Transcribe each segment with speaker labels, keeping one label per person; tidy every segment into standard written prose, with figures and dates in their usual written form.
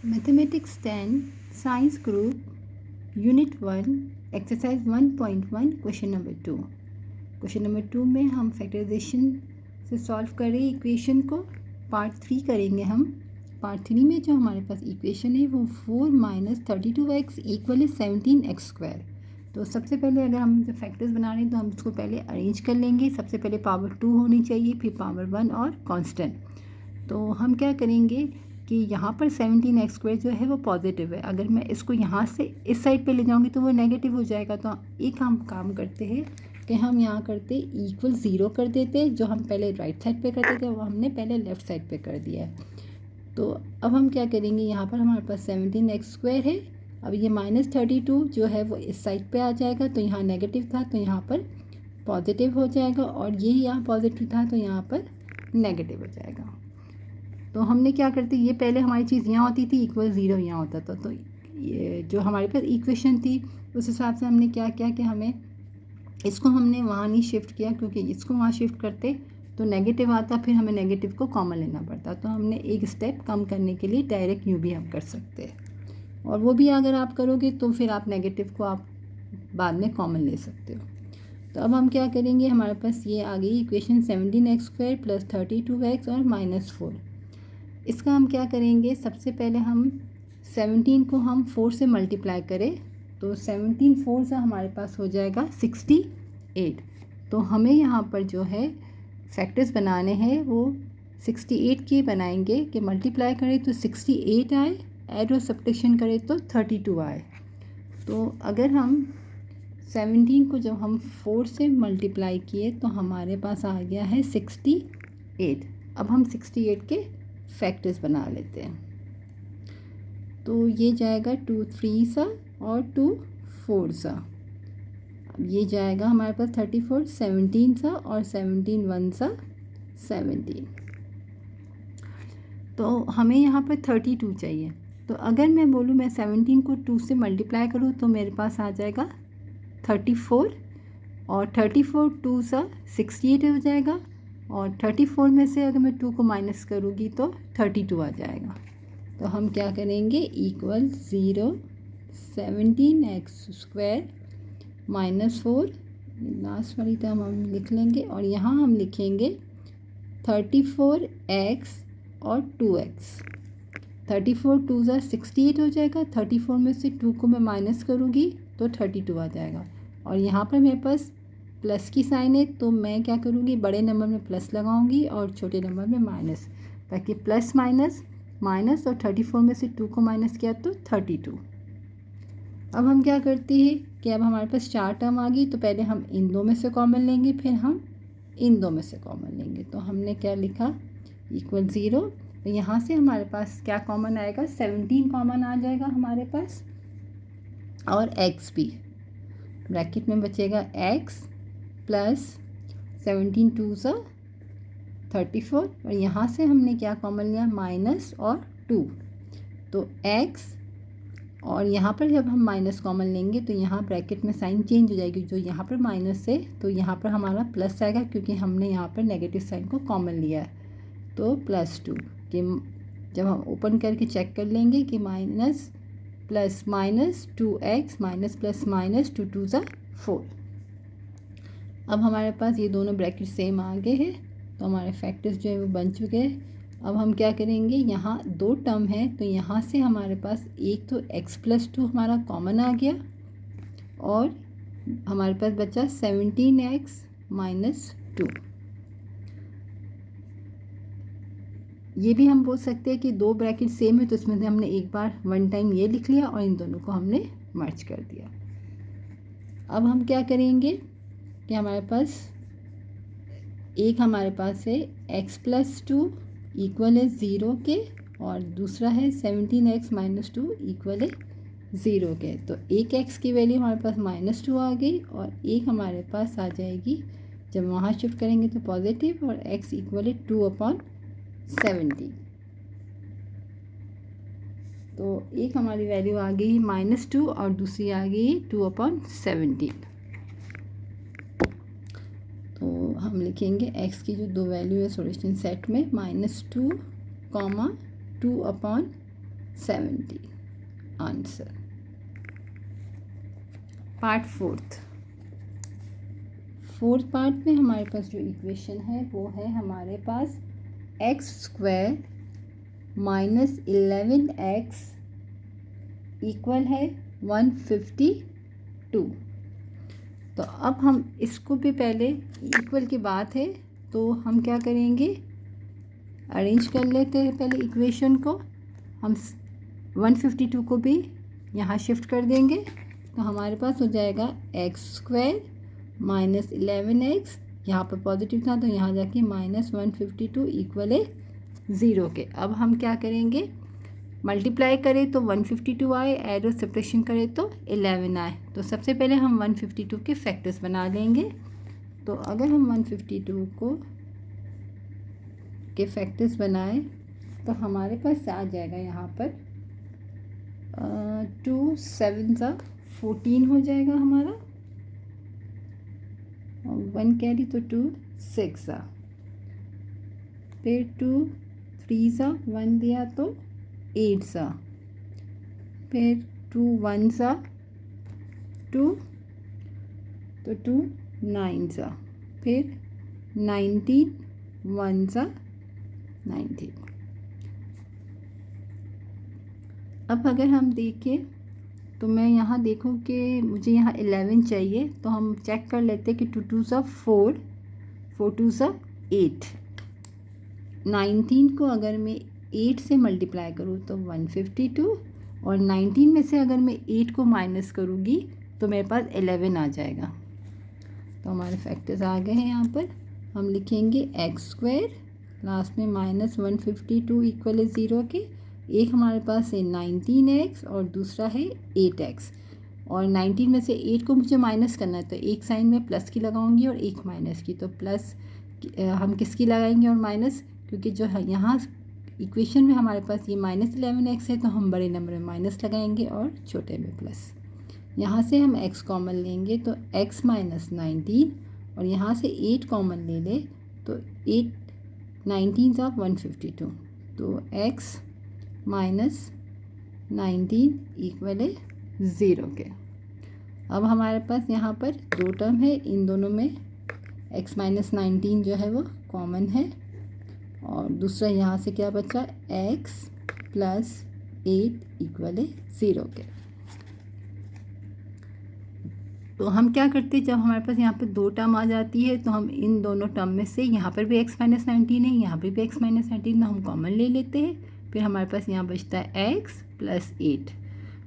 Speaker 1: Mathematics 10 science group unit 1 exercise 1.1 question number 2। Question number 2 में हम factorisation से solve कर रहे हैं इक्वेशन को। पार्ट 3 करेंगे हम। पार्ट 3 में जो हमारे पास इक्वेशन है वो 4 - 32x = 17x²। तो सबसे पहले अगर हम जो फैक्टर्स बना रहे हैं तो हम इसको पहले अरेंज कर लेंगे। सबसे पहले पावर 2 होनी चाहिए, फिर पावर 1 और कांस्टेंट। तो हम क्या करेंगे कि यहाँ पर 17x² जो है वो पॉजिटिव है। अगर मैं इसको यहाँ से इस साइड पे ले जाऊँगी तो वो नेगेटिव हो जाएगा। तो एक हम काम करते हैं कि हम यहाँ करते =0 कर देते। जो हम पहले राइट साइड पे करते थे वो हमने पहले लेफ़्ट साइड पे कर दिया है। तो अब हम क्या करेंगे, यहाँ पर हमारे पास 17x² है। अब ये -32 जो है वो इस साइड पे आ जाएगा। तो यहाँ नेगेटिव था तो यहाँ पर पॉजिटिव हो जाएगा, और ये यहाँ पॉजिटिव था तो यहाँ पर नेगेटिव हो जाएगा। तो हमने क्या करते, ये पहले हमारी चीज़ यहाँ होती थी, =0 यहाँ होता था। तो ये जो हमारे पास इक्वेशन थी उस हिसाब से हमने क्या किया कि हमें इसको हमने वहाँ नहीं शिफ्ट किया, क्योंकि इसको वहाँ शिफ्ट करते तो नेगेटिव आता, फिर हमें नेगेटिव को कॉमन लेना पड़ता। तो हमने एक स्टेप कम करने के लिए डायरेक्ट यूँ भी हम कर सकते हैं, और वो भी अगर आप करोगे तो फिर आप नेगेटिव को आप बाद में कॉमन ले सकते हो। तो अब हम क्या करेंगे, हमारे पास ये आ गई इक्वेशन 17x² + 32x और -4। इसका हम क्या करेंगे, सबसे पहले हम 17 को हम 4 से मल्टीप्लाई करें तो 17 4 से हमारे पास हो जाएगा 68। तो हमें यहाँ पर जो है फैक्टर्स बनाने हैं वो 68 के बनाएंगे कि मल्टीप्लाई करें तो 68 आए, ऐड और सब्ट्रैक्शन करें तो 32 आए। तो अगर हम 17 को जब हम 4 से मल्टीप्लाई किए तो हमारे पास आ गया है 68। अब हम 68 के फैक्टर्स बना लेते हैं। तो ये जाएगा 2 3 और 2 4। अब ये जाएगा हमारे पास 34 17 और 17 1 17। तो हमें यहाँ पर 32 चाहिए। तो अगर मैं बोलूँ मैं 17 को 2 से मल्टीप्लाई करूँ तो मेरे पास आ जाएगा 34, और 34 2 68 हो जाएगा, और 34 में से अगर मैं 2 को माइनस करूँगी तो 32 आ जाएगा। तो हम क्या करेंगे, =0 17x² -4, लास्ट वाली टर्म हम लिख लेंगे, और यहाँ हम लिखेंगे 34x और 2x। 34 2 68 हो जाएगा, 34 में से 2 को मैं माइनस करूँगी तो 32 आ जाएगा। और यहाँ पर मेरे पास प्लस की साइन है तो मैं क्या करूँगी, बड़े नंबर में प्लस लगाऊंगी और छोटे नंबर में माइनस, ताकि प्लस माइनस माइनस, और 34 में से 2 को माइनस किया तो 32। अब हम क्या करते हैं कि अब हमारे पास 4 टर्म आ गई, तो पहले हम इन दो में से कॉमन लेंगे, फिर हम इन दो में से कॉमन लेंगे। तो हमने क्या लिखा, =0। तो यहाँ से हमारे पास क्या कॉमन आएगा, 17 कॉमन आ जाएगा हमारे पास, और x भी ब्रैकेट में बचेगा x + 17 2 34, और यहाँ से हमने क्या कॉमन लिया, माइनस और 2। तो x, और यहाँ पर जब हम माइनस कॉमन लेंगे तो यहाँ ब्रैकेट में साइन चेंज हो जाएगी, जो यहाँ पर माइनस है तो यहाँ पर हमारा प्लस आएगा, क्योंकि हमने यहाँ पर नेगेटिव साइन को कॉमन लिया है। तो +2 कि जब हम ओपन करके चेक कर लेंगे कि minus plus minus 2x minus plus minus 2 2 4। अब हमारे पास ये दोनों ब्रैकेट सेम आ गए हैं, तो हमारे फैक्टर्स जो है वो बन चुके हैं। अब हम क्या करेंगे, यहाँ 2 टर्म है तो यहाँ से हमारे पास एक तो x + 2 हमारा कॉमन आ गया, और हमारे पास बचा 17x - 2। ये भी हम बोल सकते हैं कि 2 ब्रैकेट सेम है तो इसमें से हमने एक बार वन टाइम ये लिख लिया और इन दोनों को हमने मर्ज कर दिया। अब हम क्या करेंगे कि हमारे पास एक हमारे पास है x + 2 = 0 के, और दूसरा है 17x - 2 = 0 के। तो एक x की वैल्यू हमारे पास -2 आ गई, और एक हमारे पास आ जाएगी, जब वहाँ शिफ्ट करेंगे तो पॉजिटिव, और x = 2/17। तो एक हमारी वैल्यू आ गई -2 और दूसरी आ गई 2/17। तो हम लिखेंगे x की जो दो वैल्यू है सॉल्यूशन सेट में, -2, 2/17। 70 आंसर। पार्ट फोर्थ पार्ट में हमारे पास जो इक्वेशन है वो है हमारे पास x² माइनस 11x इक्वल है 152। तो अब हम इसको भी पहले इक्वल की बात है तो हम क्या करेंगे, अरेंज कर लेते हैं पहले इक्वेशन को। हम 152 को भी यहाँ शिफ्ट कर देंगे तो हमारे पास हो जाएगा x² माइनस 11x, यहाँ पर पॉजिटिव था तो यहाँ जाके माइनस 152 इक्वल है 0 के। अब हम क्या करेंगे, मल्टीप्लाई करें तो 152 आए, ऐड और सब्ट्रैक्शन करें तो 11 आए। तो सबसे पहले हम 152 के फैक्टर्स बना लेंगे। तो अगर हम 152 को के फैक्टर्स बनाएं तो हमारे पास आ जाएगा यहाँ पर 2 7 14 हो जाएगा हमारा, और 1 कैरी तो 2 6 फिर 2 3 1 दिया तो 8 फिर 2 1 2 तो 2 9 फिर 19 1 19। अब अगर हम देखें तो मैं यहाँ देखूँ कि मुझे यहाँ 11 चाहिए, तो हम चेक कर लेते हैं कि 2 2 4 4 2 8। 19 को अगर मैं 8 से मल्टीप्लाई करूँ तो 152, और 19 में से अगर मैं 8 को माइनस करूँगी तो मेरे पास 11 आ जाएगा। तो हमारे फैक्टर्स आ गए हैं। यहाँ पर हम लिखेंगे x² लास्ट में माइनस 152 इक्वल है 0 के। एक हमारे पास है 19x और दूसरा है 8x, और 19 में से 8 को मुझे माइनस करना है तो एक साइन में प्लस की लगाऊंगी और एक माइनस की। तो प्लस हम किसकी लगाएंगे और माइनस, क्योंकि जो है यहाँ इक्वेशन में हमारे पास ये माइनस 11x है तो हम बड़े नंबर में माइनस लगाएंगे और छोटे में प्लस। यहाँ से हम x कॉमन लेंगे तो x माइनस 19, और यहाँ से 8 कॉमन ले ले तो 8 19 152, तो x माइनस 19 इक्वल है 0 के। अब हमारे पास यहाँ पर दो टर्म है, इन दोनों में x माइनस 19 जो है वो कॉमन है, और दूसरा यहाँ से क्या बचा, x प्लस 8 इक्वल है 0 के। तो हम क्या करते हैं, जब हमारे पास यहाँ पे दो टर्म आ जाती है तो हम इन दोनों टर्म में से यहाँ पर भी x माइनस 19 है, यहाँ पर भी x माइनस 19 हम कॉमन ले लेते हैं। फिर हमारे पास यहाँ बचता है x प्लस 8।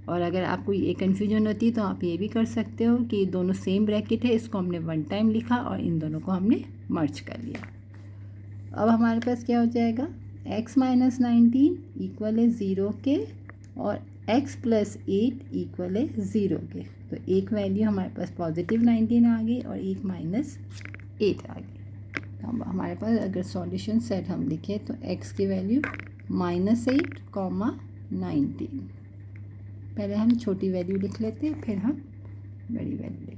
Speaker 1: और अगर आपको ये कन्फ्यूजन होती है तो आप ये भी कर सकते हो कि दोनों सेम ब्रैकेट है, इसको हमने वन टाइम लिखा और इन दोनों को हमने मर्ज कर लिया। अब हमारे पास क्या हो जाएगा, x माइनस 19 इक्वल है 0 के और x प्लस 8 इक्वल है 0 के। तो एक वैल्यू हमारे पास पॉजिटिव 19 आ गई और एक माइनस 8 आ गई। तो हमारे पास अगर सॉल्यूशन सेट हम लिखें तो x की वैल्यू -8, 19। पहले हम छोटी वैल्यू लिख लेते हैं फिर हम बड़ी वैल्यू